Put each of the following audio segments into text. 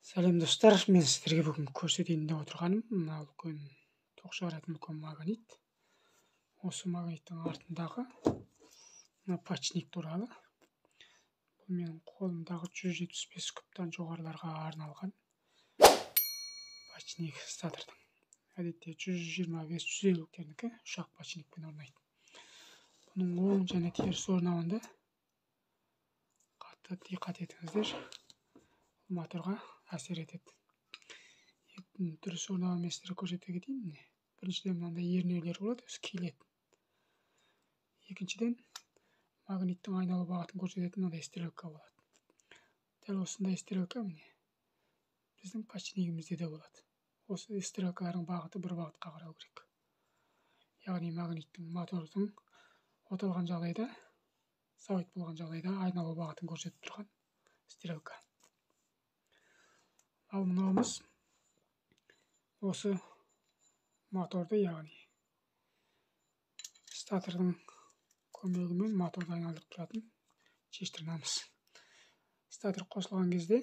Сәлем достар, мен сіздерге бүгін көрсетейін деп отырғаным мына үлкен тоқ шығаратын үлкен магнит. Осы магниттің артындағы мына пачник туралы. Бұл менің қолымдағы 175 кубтан жоғарыларға арналған пачник статордың. Әдетте 125-150-тердікі ұшақ пачникпен орнайды. Бұның оң және теріс орнауында қатты диққат етіңіздер. Моторға әсер етеді. Дұрыс орнау еместері көрсете кетейін. Біріншіден мынандай ернеулер болады, өзі келеді. Екіншіден магниттің айналу бағытын көрсететін мынандай стрелка болады. Дәл осындай стрелка біздің пачнигімізде де болады. Осы стрелкалардың бағыты бір бағытқа қарау керек. Яғни магниттің мотордың оталған жағдайда, сауыт болған жағдайда айналу бағытын көрсетіп тұрған стрелка. Ал мынауымыз осы моторды, яғни статордың көмегімен моторды айналдырып тұратын шештернамыз. Статор қосылған кезде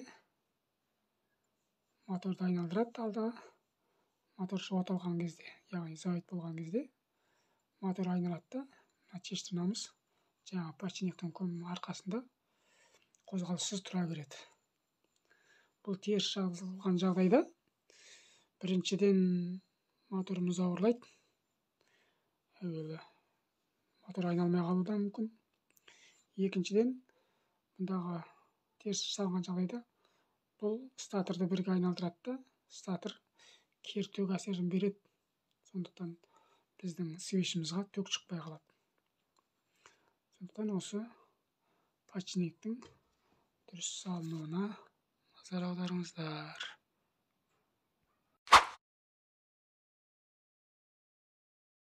моторды айналдырады алдағы. Мотор оталған кезде, яғни завод болған кезде мотор айналады да шештернамыз жаңағы пачниктің арқасында қозғалыссыз тұра береді. Бұл теріс жазылған жағдайда біріншіден моторымыз ауырлайды. Әуелі мотор айналмай қалуы да мүмкін. Екіншіден, бұндағы теріс салған жағдайда бұл статорды бірге айналдырады да, статор кертөк әсерін береді. Сондықтан біздің свечімізға төк шықпай қалады. Сондықтан осы пачниктің дұрыс салынуына назар аударыңыздар.